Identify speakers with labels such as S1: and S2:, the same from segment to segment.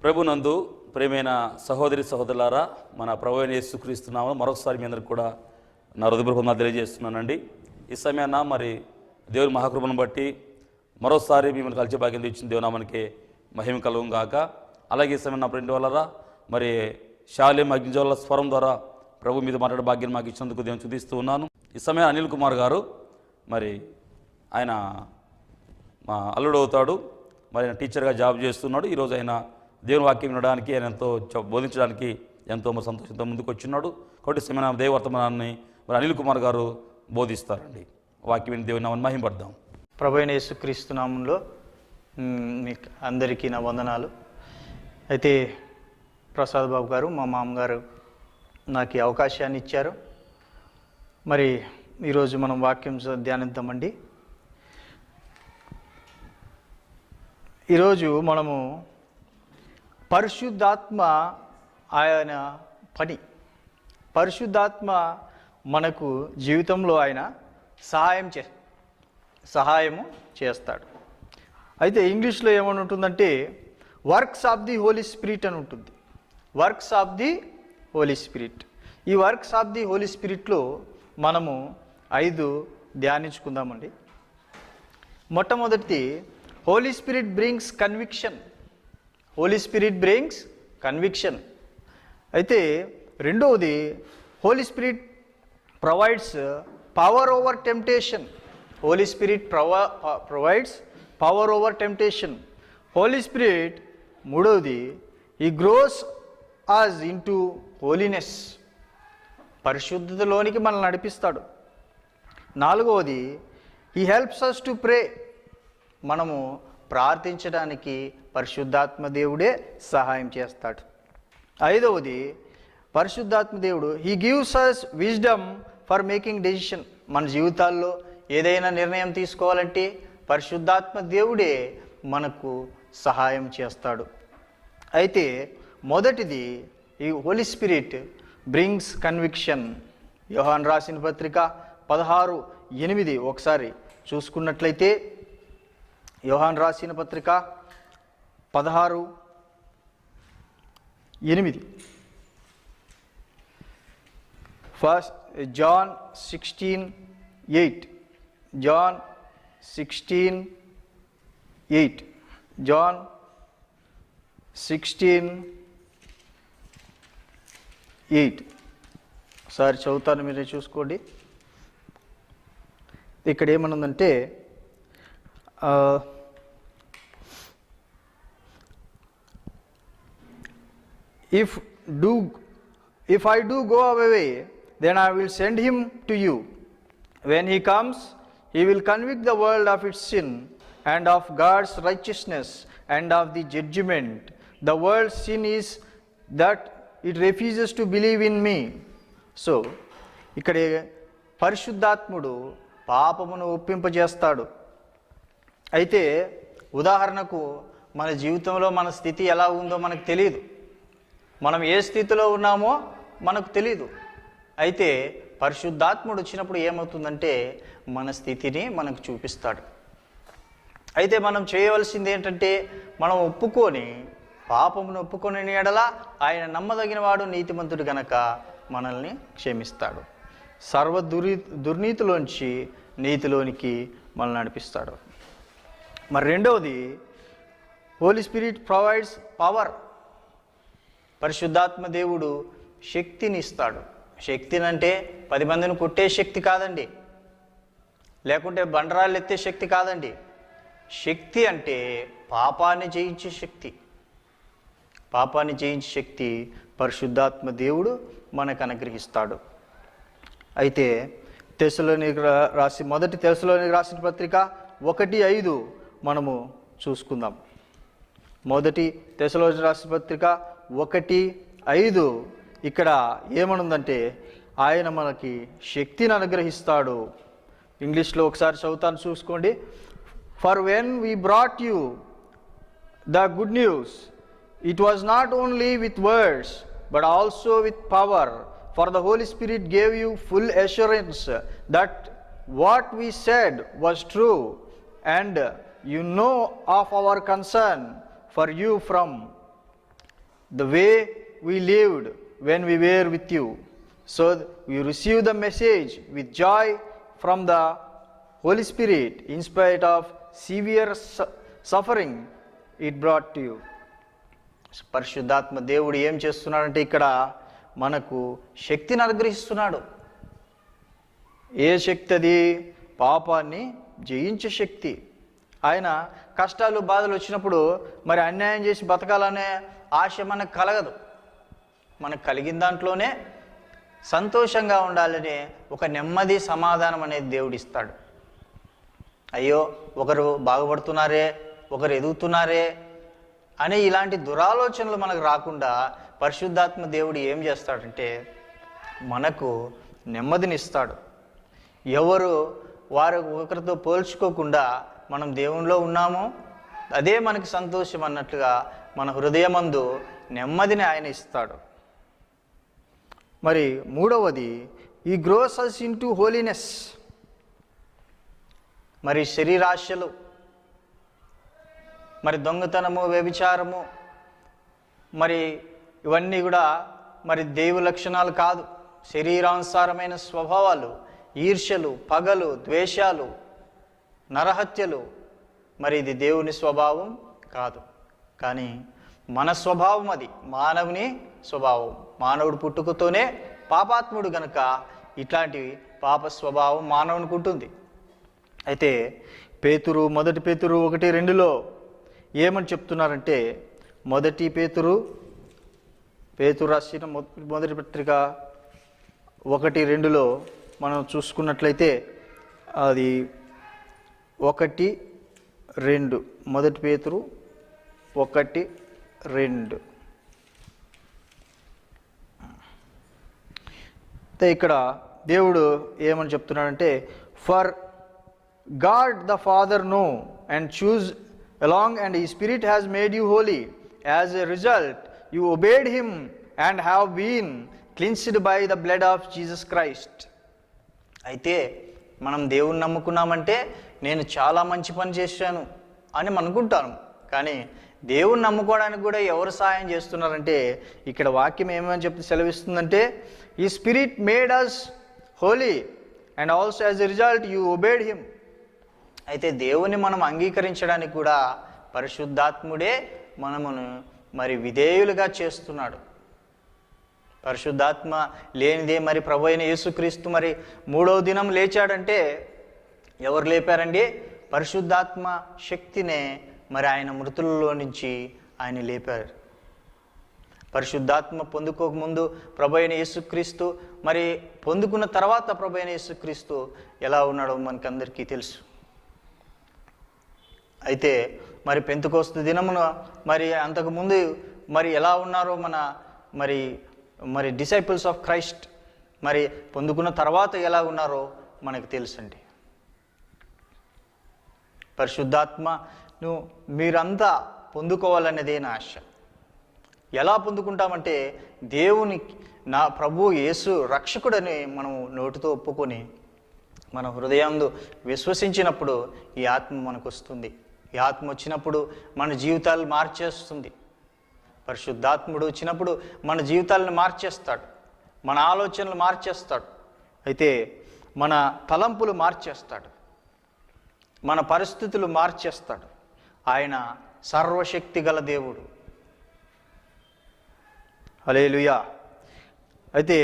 S1: ప్రభునందు ప్రేమైన సహోదరి సహోదరులారా, మన ప్రభువైన యేసుక్రీస్తు నామమున మరొకసారి మీ అందరికీ కూడా నా హృదయపూర్వకంగా తెలియజేస్తున్నానండి. ఈ సమయాన మరి దేవుని మహాకృపను బట్టి మరోసారి మిమ్మల్ని కలిసే భాగ్యం ఇచ్చిన దేవునామానికి మహిమ కలుగును గాక. అలాగే ఈ సమయం నా ఫ్రెండ్ వాళ్ళరా మరి శాలేం అగ్నిజ్వాల స్వరం ద్వారా ప్రభు మీద మాట్లాడే భాగ్యం మాకు ఇచ్చినందుకు దేవుని స్తుతిస్తూ ఉన్నాను. ఈ సమయం అనిల్ కుమార్ గారు మరి ఆయన మా అల్లుడు అవుతాడు. మరి ఆయన టీచర్గా జాబ్ చేస్తున్నాడు. ఈరోజు ఆయన దేవుని వాక్యం వినడానికి ఆయన ఎంతో బోధించడానికి ఎంతో సంతోషంతో ముందుకు వచ్చినాడు. కాబట్టి సమయ దేవవర్తమానాన్ని మరి అనిల్ కుమార్ గారు బోధిస్తారండి. వాక్యం విని దేవుని నామమున మహిమపడదాం.
S2: ప్రభువైన యేసుక్రీస్తు నామములో మీకు అందరికీ నా వందనాలు. అయితే ప్రసాద్ బాబు గారు, మా మామగారు నాకు ఈ అవకాశాన్ని ఇచ్చారు. మరి ఈరోజు మనం వాక్యం ధ్యానిద్దామండి. ఈరోజు మనము పరిశుద్ధాత్మ ఆయన పని, పరిశుద్ధాత్మ మనకు జీవితంలో ఆయన సహాయము చేస్తాడు. అయితే ఇంగ్లీష్లో ఏమని ఉంటుందంటే works of the Holy Spirit అని ఉంటుంది. Works of the Holy Spirit. ఈ వర్క్స్ ఆఫ్ ది హోలీ స్పిరిట్లో మనము 5 ధ్యానించుకుందామండి. మొట్టమొదటిది Holy Spirit brings conviction. Holy Spirit brings conviction. అయితే రెండవది Holy Spirit provides power over temptation. Holy Spirit provides power over temptation. Holy Spirit మూడవది ఈ grows us into holiness. పరిశుద్ధతలోనికి మనల్ని నడిపిస్తాడు. నాలుగవది ఈ హెల్ప్స్ అస్ టు ప్రే. మనము ప్రార్థించడానికి పరిశుద్ధాత్మ దేవుడే సహాయం చేస్తాడు. ఐదవది పరిశుద్ధాత్మ దేవుడు he gives us wisdom for making decision. మన జీవితాల్లో ఏదైనా నిర్ణయం తీసుకోవాలంటే పరిశుద్ధాత్మ దేవుడే మనకు సహాయం చేస్తాడు. అయితే మొదటిది ఈ హోలీ స్పిరిట్ బ్రింగ్స్ కన్విక్షన్. యోహాను రాసిన పత్రిక 16:8 ఒకసారి చూసుకున్నట్లయితే, యోహాను రాసిన పత్రిక 16:8. First John 16:8. John 16:8. John 16:8 ఒకసారి చదువుతాను, మీరే చూసుకోండి. ఇక్కడ ఏమనుందంటే If I do go away, then I will send him to you. When he comes, he will convict the world of its sin and of God's righteousness and of the judgment. The world's sin is that it refuses to believe in me. So, ఇక్కడ పరిశుద్ధాత్ముడు పాపమును ఒప్పింపజేస్తాడు. అయితే ఉదాహరణకు మన జీవితంలో మన స్థితి ఎలా ఉందో మనకు తెలియదు. మనం ఏ స్థితిలో ఉన్నామో మనకు తెలీదు. అయితే పరిశుద్ధాత్ముడు వచ్చినప్పుడు ఏమవుతుందంటే మన స్థితిని మనకు చూపిస్తాడు. అయితే మనం చేయవలసింది ఏంటంటే మనం పాపమును ఒప్పుకొని ఎడల ఆయన నమ్మదగిన వాడు, నీతిమంతుడు గనక మనల్ని క్షమిస్తాడు. సర్వ దుర్నీతిలోంచి నీతిలోనికి మనల్ని నడిపిస్తాడు. మరి రెండవది హోలీ స్పిరిట్ ప్రొవైడ్స్ పవర్. పరిశుద్ధాత్మ దేవుడు శక్తిని ఇస్తాడు. శక్తిని అంటే 10 మందిని కొట్టే శక్తి కాదండి, లేకుంటే బండరాళ్ళు ఎత్తే శక్తి కాదండి. శక్తి అంటే పాపాన్ని జయించే శక్తి. పాపాన్ని జయించే శక్తి పరిశుద్ధాత్మ దేవుడు మనకు అనుగ్రహిస్తాడు. అయితే మొదటి తెస్సలోనికీయులకు రాసిన పత్రిక 1:5 మనము చూసుకుందాం. మొదటి తెస్సలోనికీయులకు రాసిన పత్రిక 1:5 ఇక్కడ ఏమనుందంటే ఆయన మనకి శక్తిని అనుగ్రహిస్తాడు. ఇంగ్లీష్లో ఒకసారి చదువుతాను, చూసుకోండి. For when we brought you the good news, it was not only with words but also with power. For the Holy Spirit gave you full assurance that what we said was true and you know of our concern for you from the way we lived when we were with you. So we receive the message with joy from the Holy Spirit in spite of severe suffering it brought to you. పరిశుద్ధాత్మ దేవుడు ఏం చేస్తున్నాడంటే ఇక్కడ మనకు శక్తిని అనుగ్రహిస్తున్నాడు. ఏ శక్తి అది? పాపాన్ని జయించే శక్తి. ఆయన కష్టాలు బాధలు వచ్చినప్పుడు మరి అన్యాయం చేసి బతకాలనే ఆశ మనకు కలగదు. మనకు కలిగిన దాంట్లోనే సంతోషంగా ఉండాలనే ఒక నెమ్మది సమాధానం అనేది దేవుడు ఇస్తాడు. అయ్యో ఒకరు బాగుపడుతున్నారే, ఒకరు ఎదుగుతున్నారే అనే ఇలాంటి దురాలోచనలు మనకు రాకుండా పరిశుద్ధాత్మ దేవుడు ఏం చేస్తాడంటే మనకు నెమ్మదినిస్తాడు. ఎవరు వారు ఒకరితో పోల్చుకోకుండా మనం దేవునిలో ఉన్నామో అదే మనకి సంతోషం అన్నట్లుగా మన హృదయమందు నెమ్మదిని ఆయన ఇస్తాడు. మరి మూడవది, ఈ గ్రోస్ అస్ ఇంటూ హోలీనెస్. మరి శరీరాశలు, మరి దొంగతనము, వ్యభిచారము, మరి ఇవన్నీ కూడా మరి దైవ లక్షణాలు కాదు. శరీరానుసారమైన స్వభావాలు, ఈర్ష్యలు, పగలు, ద్వేషాలు, నరహత్యలు, మరి ఇది దేవుని స్వభావం కాదు. కానీ మన స్వభావం అది, మానవుని స్వభావం. మానవుడు పుట్టుకతోనే పాపాత్ముడు గనుక ఇట్లాంటి పాప స్వభావం మానవునికి ఉంటుంది. అయితే మొదటి పేతురు 1:2 ఏమని చెప్తున్నారంటే, పేతురు రాసిన మొదటి పత్రిక 1:2 మనం చూసుకున్నట్లయితే అది 1:2 మొదటి పేతురు 1:2 అయితే ఇక్కడ దేవుడు ఏమని చెప్తున్నాడంటే, for God the Father know and choose along and his spirit has made you holy. As a result you obeyed him and have been cleansed by the blood of Jesus Christ. అయితే మనం దేవుణ్ణి నమ్ముకున్నామంటే నేను చాలా మంచి పని చేశాను అని అనుకుంటాను. కానీ దేవుణ్ణి నమ్ముకోవడానికి కూడా ఎవరు సహాయం చేస్తున్నారంటే ఇక్కడ వాక్యం ఏమని చెప్పి సెలవిస్తుందంటే, ఈ spirit made us holy and also as a result you obeyed him. అయితే దేవుని మనం అంగీకరించడానికి కూడా పరిశుద్ధాత్ముడే మనమును మరి విధేయులుగా చేస్తున్నాడు. పరిశుద్ధాత్మ లేనిదే మరి ప్రభు అయిన యేసుక్రీస్తు మరి 3వ దినం లేచాడంటే ఎవరు లేపారండి? పరిశుద్ధాత్మ శక్తినే మరి ఆయన మృతులలో నుంచి ఆయన లేపారు. పరిశుద్ధాత్మ పొందుకోకముందు ప్రభు అయిన యేసుక్రీస్తు, మరి పొందుకున్న తర్వాత ప్రభు అయిన యేసుక్రీస్తు ఎలా ఉన్నాడో మనకందరికీ తెలుసు. అయితే మరి పెంతెకోస్తు దినమున మరి అంతకుముందు మరి ఎలా ఉన్నారో మన మరి డిసైపుల్స్ ఆఫ్ క్రైస్ట్ మరి పొందుకున్న తర్వాత ఎలా ఉన్నారో మనకు తెలుసండి. పరిశుద్ధాత్మను మీరంతా పొందుకోవాలనేదే నా ఆశ. ఎలా పొందుకుంటామంటే దేవుని నా ప్రభు యేసు రక్షకుడని మనం నోటితో ఒప్పుకొని మన హృదయంలో విశ్వసించినప్పుడు ఈ ఆత్మ మనకు వస్తుంది. ఈ ఆత్మ వచ్చినప్పుడు మన జీవితాలు మార్చేస్తుంది. పరిశుద్ధాత్ముడు వచ్చినప్పుడు మన జీవితాలను మార్చేస్తాడు, మన ఆలోచనలు మార్చేస్తాడు. అయితే మన తలంపులు మార్చేస్తాడు, మన పరిస్థితులు మార్చేస్తాడు. ఆయన సర్వశక్తి గల దేవుడు. హల్లెలూయా. అయితే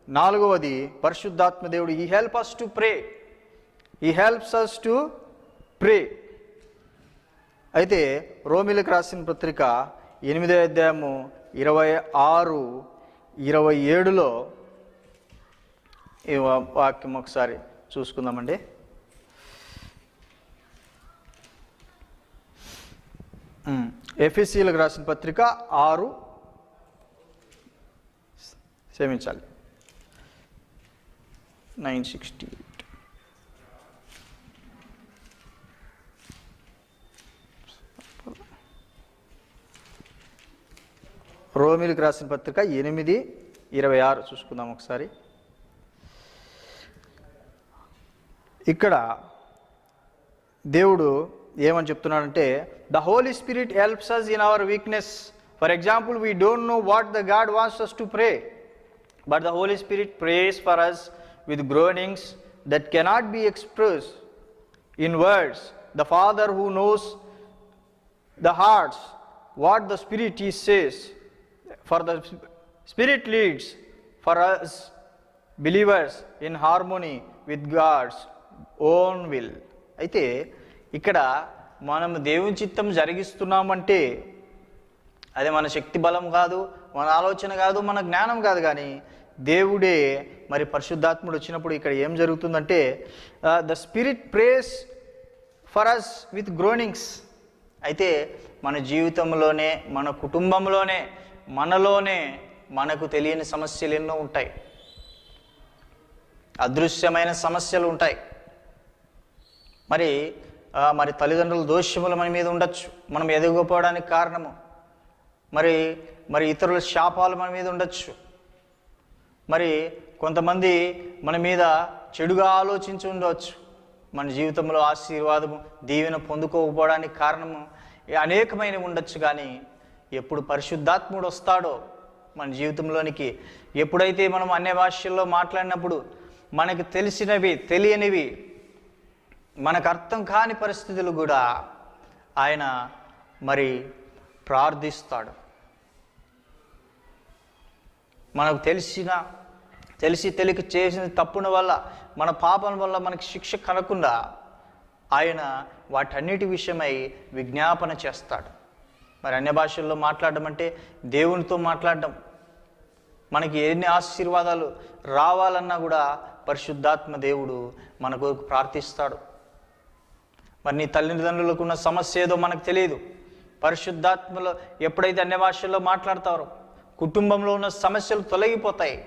S2: నాలుగవది పరిశుద్ధాత్మ దేవుడు he helps us to pray. అయితే రోమీలకు రాసిన పత్రిక 8వ అధ్యాయము 26-27 ఈ వాక్యం ఒకసారి చూసుకుందామండి. ఎఫెసీయులకు రాసిన పత్రిక 6 క్షమించాలి 9:68. రోమీలకు రాసిన పత్రిక 8:26 చూసుకుందాం ఒకసారి. ఇక్కడ దేవుడు ఏమని చెప్తున్నాడంటే, the Holy Spirit helps us in our weakness. For example, we don't know what the God wants us to pray, but the Holy Spirit prays for us with groanings that cannot be expressed in words. The Father who knows the hearts what the spirit he says, for the spirit leads for us believers in harmony with God's own will. అయితే ఇక్కడ మనం దేవుని చిత్తం జరిగిస్తున్నామంటే అది మన శక్తి బలం కాదు, మన ఆలోచన కాదు, మన జ్ఞానం కాదు, కానీ దేవుడే మరి పరిశుద్ధాత్ముడు వచ్చినప్పుడు ఇక్కడ ఏం జరుగుతుందంటే, the Spirit prays for us with groanings. అయితే మన జీవితంలోనే, మన కుటుంబంలోనే, మనలోనే మనకు తెలియని సమస్యలు ఎన్నో ఉంటాయి, అదృశ్యమైన సమస్యలు ఉంటాయి. మరి తల్లిదండ్రుల దోషములు మన మీద ఉండొచ్చు, మనం ఎదగకపోవడానికి కారణము. మరి ఇతరుల శాపాలు మన మీద ఉండొచ్చు. మరి కొంతమంది మన మీద చెడుగా ఆలోచించి ఉండవచ్చు. మన జీవితంలో ఆశీర్వాదము, దీవెన పొందుకోకపోవడానికి కారణము అనేకమైనవి ఉండొచ్చు. కానీ ఎప్పుడు పరిశుద్ధాత్ముడు వస్తాడో మన జీవితంలోనికి, ఎప్పుడైతే మనం అన్య భాషల్లో మాట్లాడినప్పుడు మనకు తెలిసినవి, తెలియనివి, మనకు అర్థం కాని పరిస్థితులు కూడా ఆయన మరి ప్రార్థిస్తాడు. మనకు తెలిసి తెలియక చేసిన తప్పుల వల్ల, మన పాపం వల్ల మనకి శిక్ష కలగకుండా ఆయన వాటన్నిటి విషయమై విజ్ఞాపన చేస్తాడు. మరి అన్య భాషల్లో మాట్లాడడం అంటే దేవునితో మాట్లాడడం. మనకి ఎన్ని ఆశీర్వాదాలు రావాలన్నా కూడా పరిశుద్ధాత్మ దేవుడు మనకు ప్రార్థిస్తాడు. మరి నీ తల్లిదండ్రులకు ఉన్న సమస్య ఏదో మనకు తెలియదు. పరిశుద్ధాత్మలో ఎప్పుడైతే అన్య భాషల్లో మాట్లాడతారో కుటుంబంలో ఉన్న సమస్యలు తొలగిపోతాయి.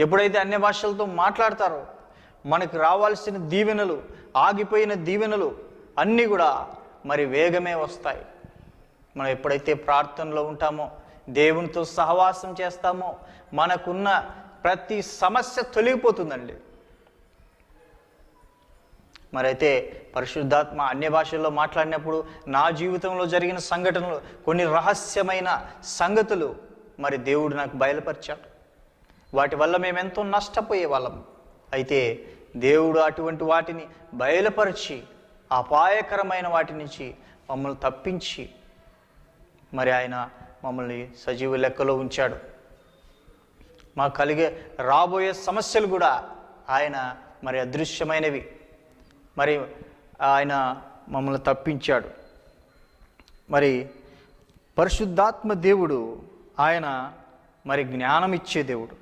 S2: ఎప్పుడైతే అన్య భాషలతో మాట్లాడతారో మనకు రావాల్సిన దీవెనలు, ఆగిపోయిన దీవెనలు అన్నీ కూడా మరి వేగమే వస్తాయి. మనం ఎప్పుడైతే ప్రార్థనలో ఉంటామో, దేవునితో సహవాసం చేస్తామో, మనకున్న ప్రతి సమస్య తొలగిపోతుందండి. మరైతే పరిశుద్ధాత్మ అన్య భాషల్లో మాట్లాడినప్పుడు నా జీవితంలో జరిగిన సంఘటనలు, కొన్ని రహస్యమైన సంగతులు మరి దేవుడు నాకు బయలుపరిచాడు. వాటి వల్ల మేమెంతో నష్టపోయే వాళ్ళం. అయితే దేవుడు అటువంటి వాటిని బయలుపరిచి అపాయకరమైన వాటి నుంచి మమ్మల్ని తప్పించి మరి ఆయన మమ్మల్ని సజీవ లెక్కలో ఉంచాడు. మాకు కలిగే రాబోయే సమస్యలు కూడా ఆయన మరి అదృశ్యమైనవి, మరి ఆయన మమ్మల్ని తప్పించాడు. మరి పరిశుద్ధాత్మ దేవుడు ఆయన మరి జ్ఞానం ఇచ్చే దేవుడు.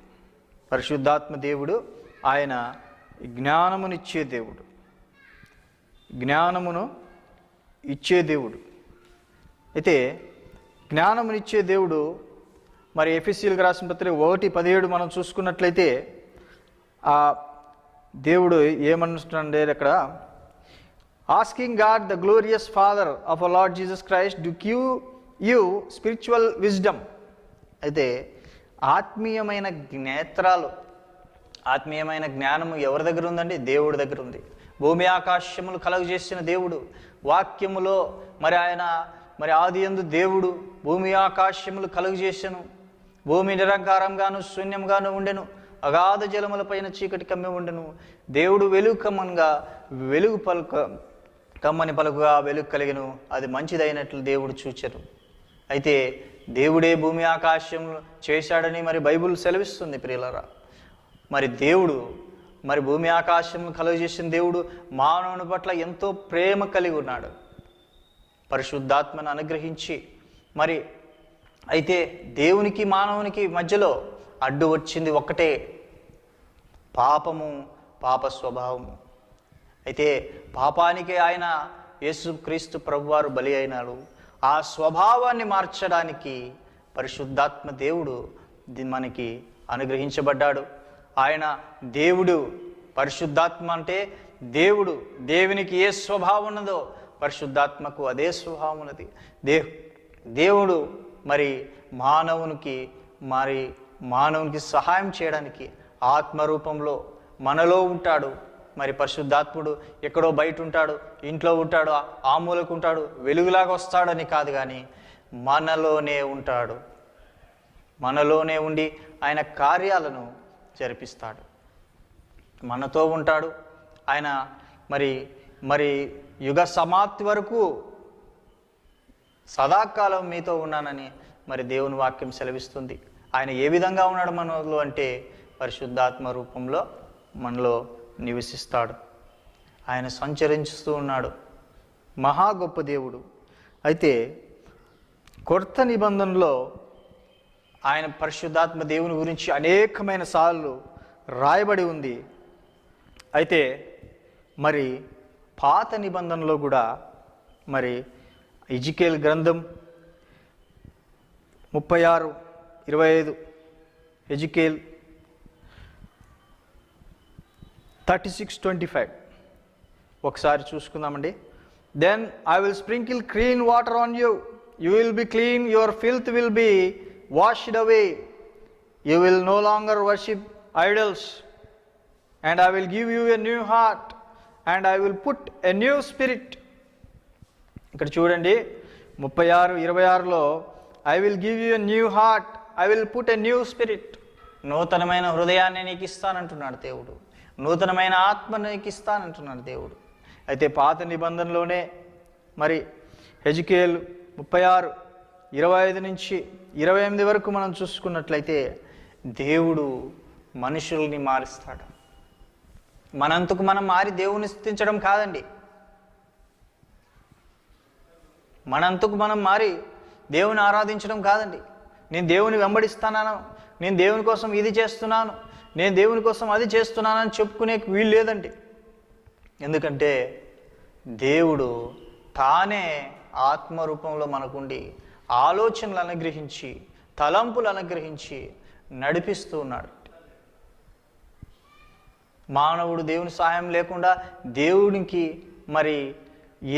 S2: పరిశుద్ధాత్మ దేవుడు ఆయన జ్ఞానమునిచ్చే దేవుడు, జ్ఞానమును ఇచ్చే దేవుడు. అయితే జ్ఞానమునిచ్చే దేవుడు మరి ఎఫెసీయులకు రాసిన పత్రిక 1:17 మనం చూసుకున్నట్లయితే ఆ దేవుడు ఏమనుంటే అక్కడ, asking God the glorious father of our Lord Jesus Christ to give you spiritual wisdom. అయితే ఆత్మీయమైన నేత్రాలు, ఆత్మీయమైన జ్ఞానము ఎవరి దగ్గర ఉందండి? దేవుడి దగ్గర ఉంది. భూమి ఆకాశములు కలుగజేసిన దేవుడు వాక్యములో మరి ఆయన మరి ఆదియందు దేవుడు భూమి ఆకాశములు కలుగజేసెను. భూమి నిరంకారంగాను శూన్యంగాను ఉండెను, అగాధ జలములపైన చీకటి కమ్మి ఉండెను. దేవుడు వెలుగు కమ్మగా, వెలుగు కమ్మని పలుకుగా వెలుగు కలిగెను, అది మంచిదైనట్లు దేవుడు చూచెను. అయితే దేవుడే భూమి ఆకాశములు చేశాడని మరి బైబిల్ సెలవిస్తుంది ప్రియులారా. మరి దేవుడు మరి భూమి ఆకాశములు కలుగజేసిన దేవుడు మానవుని పట్ల ఎంతో ప్రేమ కలిగి ఉన్నాడు, పరిశుద్ధాత్మను అనుగ్రహించి. మరి అయితే దేవునికి మానవునికి మధ్యలో అడ్డు వచ్చింది ఒక్కటే, పాపము, పాప స్వభావము. అయితే పాపానికి ఆయన యేసుక్రీస్తు ప్రభువారు బలి అయినాడు. ఆ స్వభావాన్ని మార్చడానికి పరిశుద్ధాత్మ దేవుడు మనకి అనుగ్రహించబడ్డాడు. ఆయన దేవుడు, పరిశుద్ధాత్మ అంటే దేవుడు. దేవునికి ఏ స్వభావం ఉన్నదో పరిశుద్ధాత్మకు అదే స్వభావం ఉన్నది. దేవుడు మరి మానవునికి సహాయం చేయడానికి ఆత్మరూపంలో మనలో ఉంటాడు. మరి పరిశుద్ధాత్ముడు ఎక్కడో బయట ఉంటాడు, ఇంట్లో ఉంటాడు, ఆ మూలకు ఉంటాడు, వెలుగులాగా వస్తాడని కాదు, కానీ మనలోనే ఉంటాడు. మనలోనే ఉండి ఆయన కార్యాలను జరిపిస్తాడు. మనతో ఉంటాడు ఆయన. మరి మరి యుగ సమాప్తి వరకు సదాకాలం మీతో ఉన్నానని మరి దేవుని వాక్యం సెలవిస్తుంది. ఆయన ఏ విధంగా ఉన్నాడు మనలో అంటే పరిశుద్ధాత్మ రూపంలో మనలో నివసిస్తాడు. ఆయన సంచరిస్తూ ఉన్నాడు. మహా గొప్ప దేవుడు. అయితే కొత్త నిబంధనలో ఆయన పరిశుద్ధాత్మ దేవుని గురించి అనేకమైన సార్లు రాయబడి ఉంది. అయితే మరి పాత నిబంధనలో కూడా మరి ఎజికేల్ గ్రంథం 36:25, ఎజికేల్ 36:25 ఒకసారి చూసుకుందామండి. Then I will sprinkle clean water on you, you will be clean, your filth will be washed away, you will no longer worship idols, and I will give you a new heart, and I will put a new spirit. ఇక్కడ చూడండి 36:26లో I will give you a new heart, I will put a new spirit. నూతనమైన హృదయాన్ని నీకు ఇస్తానంటున్నాడు దేవుడు. నూతనమైన ఆత్మను నీకు ఇస్తానంటున్నాడు దేవుడు. అయితే పాత నిబంధనలోనే మరి ఎజికేల్ 36:25 నుంచి 28 వరకు మనం చూసుకున్నట్లయితే దేవుడు మనుషుల్ని మారుస్తాడు. మనంతకు మనం మారి దేవుని స్తుతించడం కాదండి. మనంతకు మనం మారి దేవుని ఆరాధించడం కాదండి. నేను దేవుని వెంబడిస్తున్నాను, నేను దేవుని కోసం ఇది చేస్తున్నాను, నేను దేవుని కోసం అది చేస్తున్నానని చెప్పుకునే వీలు లేదండి. ఎందుకంటే దేవుడు తానే ఆత్మరూపంలో మనకుండి ఆలోచనలు అనుగ్రహించి తలంపులు అనుగ్రహించి నడిపిస్తూ ఉన్నాడు. మానవుడు దేవుని సహాయం లేకుండా దేవునికి మరి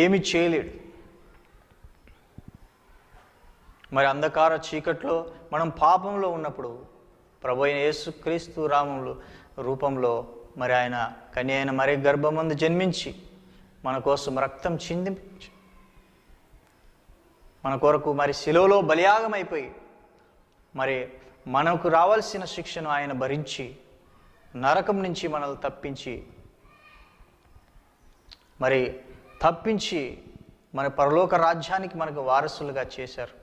S2: ఏమి చేయలేడు. మరి అంధకార చీకట్లో మనం పాపంలో ఉన్నప్పుడు ప్రభు అయిన యేసుక్రీస్తు రూపంలో మరి ఆయన కన్య అయిన మరి గర్భమందు జన్మించి మన కోసం రక్తం చిందించి మన కొరకు మరి శిలువలో బలియాగం అయిపోయి మరి మనకు రావాల్సిన శిక్షను ఆయన భరించి నరకం నుంచి మనల్ని తప్పించి మన పరలోక రాజ్యానికి మనకు వారసులుగా చేశారు.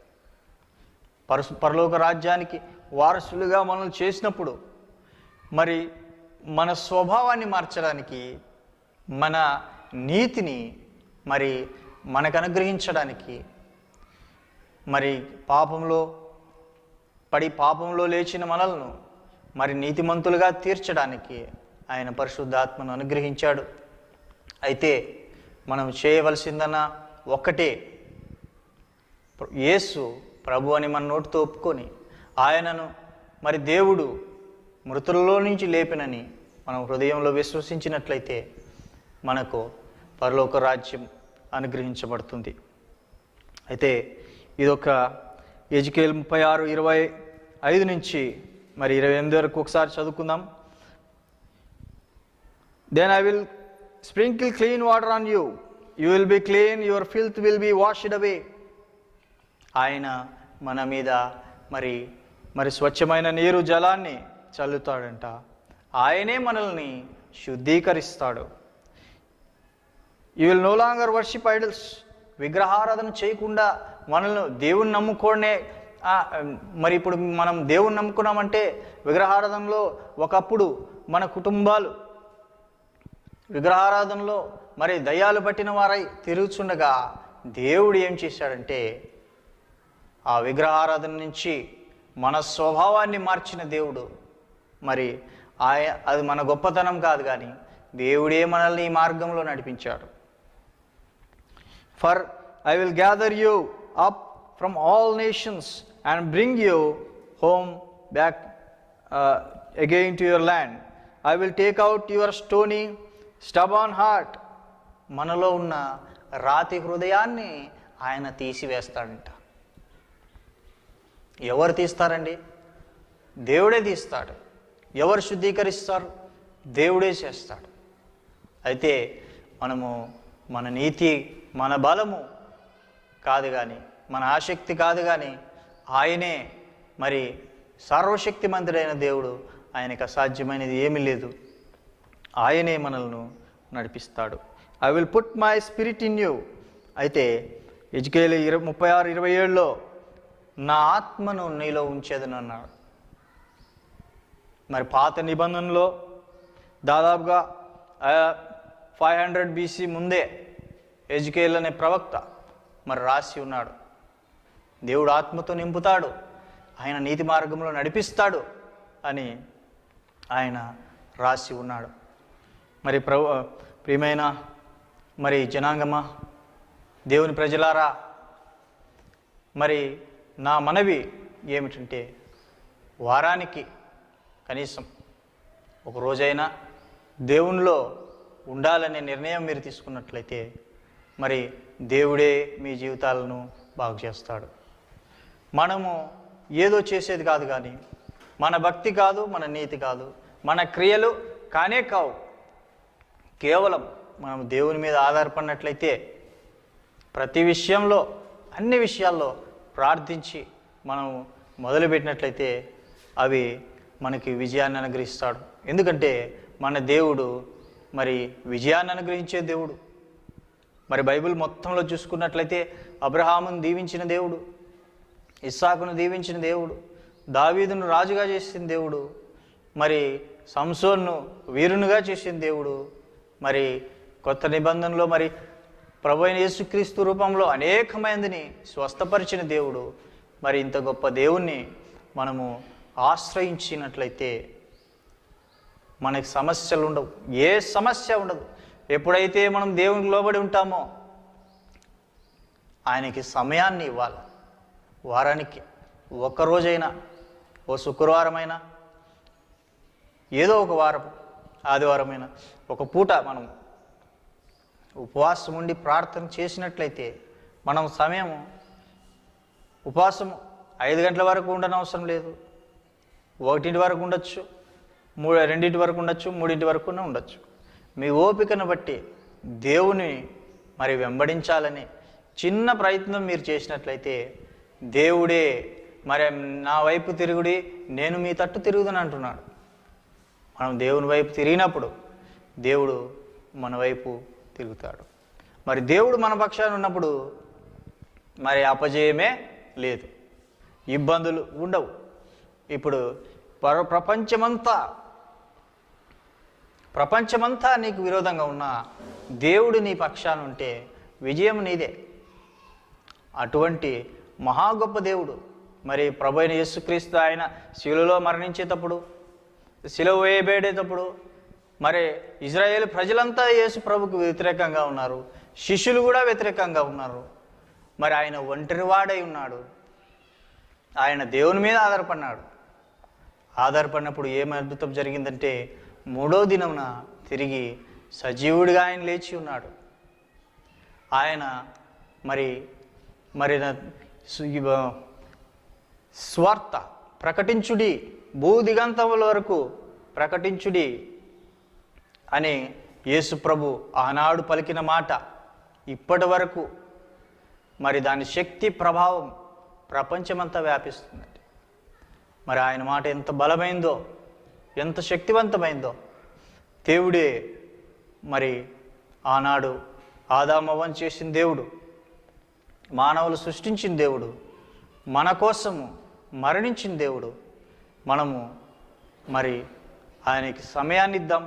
S2: పరలోక రాజ్యానికి వారసులుగా మనల్ని చేసినప్పుడు మరి మన స్వభావాన్ని మార్చడానికి, మన నీతిని మరి మనకు అనుగ్రహించడానికి, మరి పాపంలో లేచిన మనలను మరి నీతిమంతులుగా తీర్చడానికి ఆయన పరిశుద్ధాత్మను అనుగ్రహించాడు. అయితే మనం చేయవలసిందన్న ఒక్కటే, యేసు ప్రభు అని మన నోటితో ఒప్పుకొని ఆయనను మరి దేవుడు మృతులలో నుంచి లేపినని మనం హృదయంలో విశ్వసించినట్లయితే మనకు పరలోక రాజ్యం అనుగ్రహించబడుతుంది. అయితే ఇదొక ఎజికేల్ 36:25 నుంచి మరి 28 వరకు ఒకసారి చదువుకుందాం. Then I will sprinkle clean water on you, you will be clean, your filth will be washed away. ఆయన మన మీద మరి స్వచ్ఛమైన నీరు జలాన్ని చల్లుతాడంట. ఆయనే మనల్ని శుద్ధీకరిస్తాడు. You will no longer worship idols. విగ్రహారాధన చేయకుండా మనల్ని దేవుని నమ్ముకోనే మరి ఇప్పుడు మనం దేవుని నమ్ముకున్నామంటే విగ్రహారాధనలో ఒకప్పుడు మన కుటుంబాలు విగ్రహారాధనలో మరి దయ్యాలు పట్టిన వారై తిరుగుతుండగా దేవుడు ఏం చేశాడంటే ఆ విగ్రహారాధన నుంచి మన స్వభావాన్ని మార్చిన దేవుడు. మరి అది మన గొప్పతనం కాదు, కానీ దేవుడే మనల్ని ఈ మార్గంలో నడిపించాడు. For I will gather you up from all nations and bring you home back again to your land. I will take out your stony, stubborn heart. మనలో ఉన్న రాతి హృదయాన్ని ఆయన తీసివేస్తాడంట. ఎవరు తీస్తారండి? దేవుడే తీస్తాడు. ఎవరు శుద్ధీకరిస్తారు? దేవుడే చేస్తాడు. అయితే మనము మన నీతి, మన బలము కాదు కానీ, మన ఆసక్తి కాదు కానీ, ఆయనే మరి సర్వశక్తిమంతుడైన దేవుడు. ఆయనకు అసాధ్యమైనది ఏమీ లేదు. ఆయనే మనల్ని నడిపిస్తాడు. I will put my spirit in you. అయితే ఎజ్కేలు 36:27లో నా ఆత్మను నీలో ఉంచేదని అన్నాడు. మరి పాత నిబంధనలో దాదాపుగా 500 BC ముందే ఎజ్కేలు అనే ప్రవక్త మరి రాసి ఉన్నాడు. దేవుడు ఆత్మతో నింపుతాడు, ఆయన నీతి మార్గంలో నడిపిస్తాడు అని ఆయన రాసి ఉన్నాడు. మరి ప్రియమైన మరి జనాంగమా, దేవుని ప్రజలారా, మరి నా మనవి ఏమిటంటే, వారానికి కనీసం ఒక రోజైనా దేవునిలో ఉండాలనే నిర్ణయం మీరు తీసుకున్నట్లయితే మరి దేవుడే మీ జీవితాలను బాగు చేస్తాడు. మనము ఏదో చేసేది కాదు కానీ, మన భక్తి కాదు, మన నీతి కాదు, మన క్రియలు కానే కావు. కేవలం మనం దేవుని మీద ఆధారపడినట్లయితే, ప్రతి విషయంలో, అన్ని విషయాల్లో ప్రార్థించి మనం మొదలుపెట్టినట్లయితే అవి మనకి విజయాన్ని అనుగ్రహిస్తాడు. ఎందుకంటే మన దేవుడు మరి విజయాన్ని అనుగ్రహించే దేవుడు. మరి బైబిల్ మొత్తంలో చూసుకున్నట్లయితే అబ్రహామును దీవించిన దేవుడు, ఇస్సాకును దీవించిన దేవుడు, దావీదును రాజుగా చేసిన దేవుడు, మరి సంసోన్ను వీరునిగా చేసిన దేవుడు, మరి కొత్త నిబంధనలో మరి ప్రభువైన యేసుక్రీస్తు రూపంలో అనేక మందిని స్వస్థపరిచిన దేవుడు. మరి ఇంత గొప్ప దేవుణ్ణి మనము ఆశ్రయించినట్లయితే మనకి సమస్యలు ఉండవు, ఏ సమస్య ఉండదు. ఎప్పుడైతే మనం దేవునికి లోబడి ఉంటామో ఆయనకి సమయాన్ని ఇవ్వాలి. వారానికి ఒక్కరోజైనా, ఓ శుక్రవారమైనా, ఏదో ఒక వారం, ఆదివారమైనా ఒక పూట మనం ఉపవాసం ఉండి ప్రార్థన చేసినట్లయితే, మనం సమయము ఉపవాసము 5 గంటల వరకు ఉండనవసరం లేదు. 1 వరకు ఉండొచ్చు, 2 వరకు ఉండొచ్చు, 3 వరకు ఉండొచ్చు. మీ ఓపికను బట్టి దేవుని మరి వెంబడించాలని చిన్న ప్రయత్నం మీరు చేసినట్లయితే, దేవుడే మరి నా వైపు తిరుగుడి, నేను మీ తట్టు తిరుగుదని అంటున్నాడు. మనం దేవుని వైపు తిరిగినప్పుడు దేవుడు మన వైపు తిరుగుతాడు. మరి దేవుడు మన పక్షాన ఉన్నప్పుడు మరి అపజయమే లేదు, ఇబ్బందులు ఉండవు. ఇప్పుడు ప్రపంచమంతా నీకు విరోధంగా ఉన్నా దేవుడు నీ పక్షాన ఉంటే విజయం నీదే. అటువంటి మహా గొప్ప దేవుడు మరి ప్రభువైన యేసుక్రీస్తు ఆయన శిలువలో మరణించేటప్పుడు, శిలువ వేయబడేటప్పుడు మరి ఇజ్రాయేలు ప్రజలంతా యేసు ప్రభుకు వ్యతిరేకంగా ఉన్నారు, శిష్యులు కూడా వ్యతిరేకంగా ఉన్నారు. మరి ఆయన ఒంటరివాడై ఉన్నాడు. ఆయన దేవుని మీద ఆధారపడినప్పుడు ఏం అద్భుతం జరిగిందంటే, 3వ దినమున తిరిగి సజీవుడిగా ఆయన లేచి ఉన్నాడు. ఆయన మరి స్వార్థ ప్రకటించుడి, భూదిగంతముల వరకు ప్రకటించుడి అని యేసు ప్రభు ఆనాడు పలికిన మాట ఇప్పటి వరకు మరి దాని శక్తి ప్రభావం ప్రపంచమంతా వ్యాపిస్తుందండి. మరి ఆయన మాట ఎంత బలమైందో, ఎంత శక్తివంతమైందో. దేవుడే మరి ఆనాడు ఆదామవ్వను చేసిన దేవుడు, మానవులు సృష్టించిన దేవుడు, మన కోసము మరణించిన దేవుడు. మనము మరి ఆయనకి సమయాన్ని ఇద్దాం.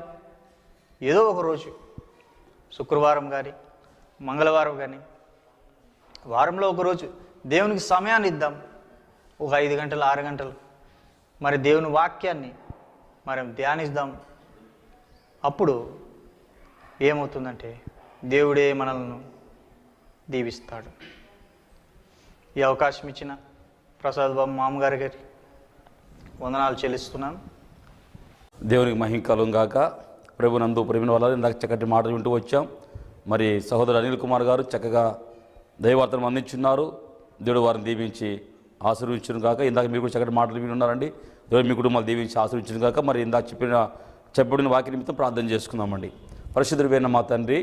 S2: ఏదో ఒక రోజు, శుక్రవారం కానీ, మంగళవారం కానీ, వారంలో ఒకరోజు దేవునికి సమయాన్ని ఇద్దాం. ఒక 5 గంటలు, 6 గంటలు మరి దేవుని వాక్యాన్ని మనం ధ్యానిద్దాం. అప్పుడు ఏమవుతుందంటే దేవుడే మనల్ని దీవిస్తాడు. ఈ అవకాశం ఇచ్చిన ప్రసాద్ బాబు మామగారి గారి వందనాలు చెల్లిస్తున్నాను.
S1: దేవునికి మహిమ కలుగును గాక. ప్రభునందు ప్రేమిన వల్ల ఇందాక చక్కటి మాటలు వింటూ వచ్చాం. మరి సహోదరు అనిల్ కుమార్ గారు చక్కగా దైవార్తను అందించున్నారు. దేవుడు వారిని దీవించి ఆశీర్వించును గాక. ఇందాక మీరు కూడా చక్కటి మాటలు విని ఉన్నారండి. దేవుడు మీ కుటుంబాలు దీవించి ఆశీర్వించును గాక. మరి ఇందాక చెప్పిన వాక్య నిమిత్తం ప్రార్థన చేసుకుందామండి. పరిశుద్ధుడైన మా తండ్రి,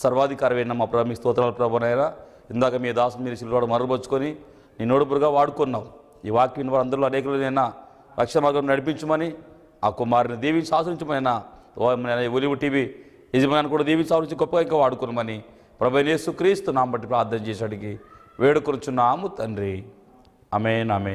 S1: సర్వాధికారమైన మా ప్రభు, మీ స్తోత్రాలు ప్రభునైనా. ఇందాక మీ దాసుని మీరు సిలువలో మరుగుపరుచుకొని నీ నోడుపురుగా వాడుకున్నావు. ఈ వాక్యం వారు అందరిలో అనేకులైనా రక్షణ మార్గం నడిపించమని, ఆ కుమారుని దీవించి ఆశ్రయించమైనా ఒలివు టీవీ యజమాని కూడా దీవించి ఆశ్రయించి గొప్పగా ఇంకా వాడుకోమని ప్రభువైన యేసుక్రీస్తు నామమున బట్టి ప్రార్థన చేసి అడిగి వేడుకొనుచున్నాము తండ్రి. ఆమేన్, ఆమేన్.